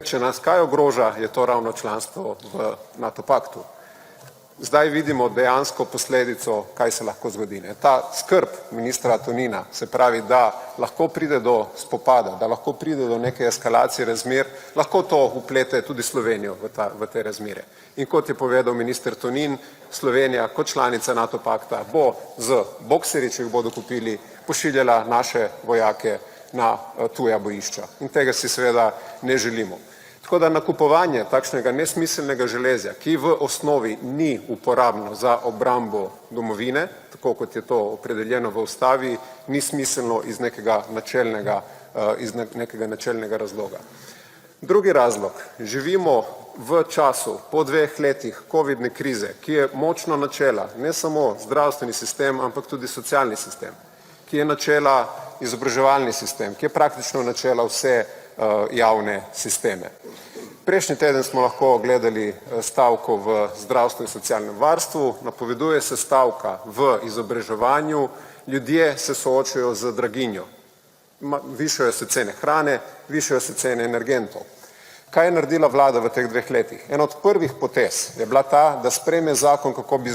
če nas kaj ogroža, je to ravno članstvo v NATO paktu. Zdaj vidimo dejansko posledico, kaj se lahko zgodi. Ta skrb ministra Tonina, se pravi, da lahko pride do spopada, da lahko pride do neke eskalacije razmer, lahko to vplete tudi Slovenijo v te razmere. In kot je povedal minister Tonin, Slovenija kot članica NATO pakta bo z bokserji, če jih bodo kupili, pošiljala naše vojake na tuja bojišča. In tega si seveda ne želimo. Tako da nakupovanje takšnega nesmiselnega železja, ki v osnovi ni uporabno za obrambo domovine, tako kot je to opredeljeno v ustavi, ni smiselno iz nekega načelnega razloga. Drugi razlog. Živimo v času po 2 letih covidne krize, ki je močno načela ne samo zdravstveni sistem, ampak tudi socialni sistem, ki je načela izobraževalni sistem, ki je praktično načela vse javne sisteme. Prejšnji teden smo lahko gledali stavko v zdravstvu in socialnem varstvu, napoveduje se stavka v izobraževanju, ljudje se soočajo z draginjo. Višajo se cene hrane, višajo se cene energentov. Kaj je naredila vlada v teh 2 letih? Ena od prvih potez je bila ta, da sprejme zakon, kako bi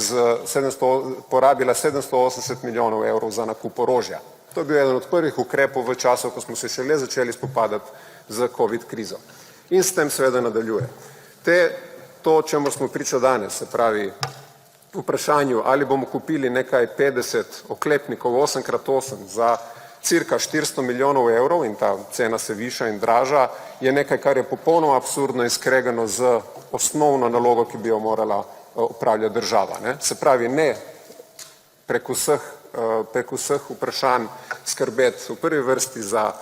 porabila 780 milijonov evrov za nakup orožja. To je bil eden od prvih ukrepov v času, ko smo se šele začeli spopadati z covid krizo. In s tem seveda nadaljuje. To, čemu smo priča danes, se pravi vprašanju, ali bomo kupili nekaj 50 oklepnikov 8x8 za cirka 400 milijonov evrov in ta cena se viša in draža, je nekaj, kar je popolnoma absurdno in skregano z osnovno nalogo, ki bi jo morala opravljati država. Se pravi, ne prek vseh vprašanj skrbeti v prvi vrsti za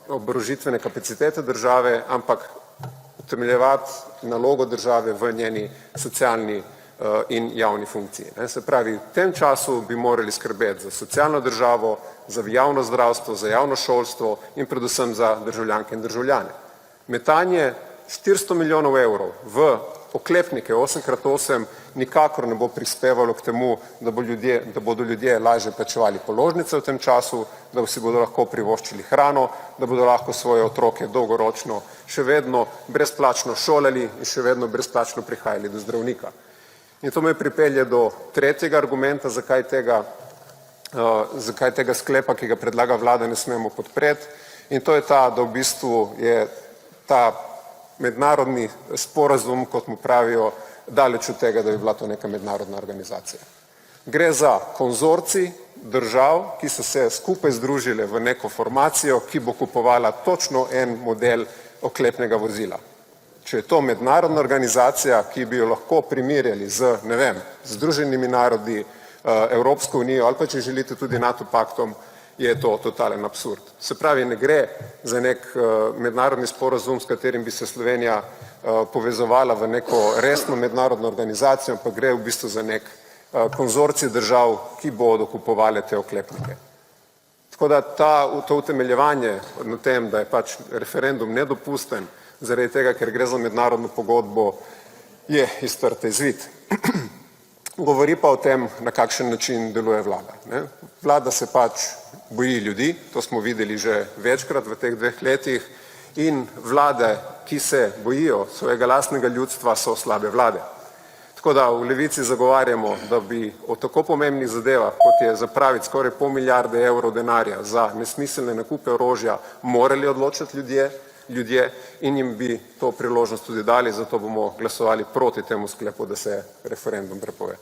oborožitvene kapacitete države, ampak utemeljevati nalogo države v njeni socialni in javni funkciji. Se pravi, v tem času bi morali skrbeti za socialno državo, za javno zdravstvo, za javno šolstvo in predvsem za državljanke in državljane. Metanje 400 milijonov evrov v oklepnike 8x8 nikakor ne bo prispevalo k temu, da bodo ljudje lažje plačevali položnice v tem času, da si bodo lahko privoščili hrano, da bodo lahko svoje otroke dolgoročno še vedno brezplačno šolali in še vedno brezplačno prihajali do zdravnika. In to me pripelje do tretjega argumenta, zakaj tega sklepa, ki ga predlaga vlada, ne smemo podpreti. In to je ta, da v bistvu je ta mednarodni sporazum, kot mu pravijo, daleč od tega, da bi bila to neka mednarodna organizacija. Gre za konzorcij držav, ki so se skupaj združile v neko formacijo, ki bo kupovala točno en model oklepnega vozila. Če je to mednarodna organizacija, ki bi jo lahko primerjali z, ne vem, Združenimi narodi, Evropsko unijo ali pa, če želite, tudi NATO paktom, je to totalen absurd. Se pravi, ne gre za nek mednarodni sporazum, s katerim bi se Slovenija povezovala v neko resno mednarodno organizacijo, ampak gre v bistvu za nek konzorcij držav, ki bodo kupovale te oklepnike. Tako da to utemeljevanje na tem, da je pač referendum nedopusten, zaradi tega, ker gre za mednarodno pogodbo, je iz trte izvit. Govori pa o tem, na kakšen način deluje vlada. Vlada se pač boji ljudi, to smo videli že večkrat v teh 2 letih, in vlade, ki se bojijo svojega lastnega ljudstva, so slabe vlade. Tako da v Levici zagovarjamo, da bi o tako pomembnih zadevah, kot je zapraviti skoraj pol milijarde evrov denarja za nesmiselne nakupe orožja, morali odločati ljudje in jim bi to priložnost tudi dali, zato bomo glasovali proti temu sklepu, da se referendum prepove.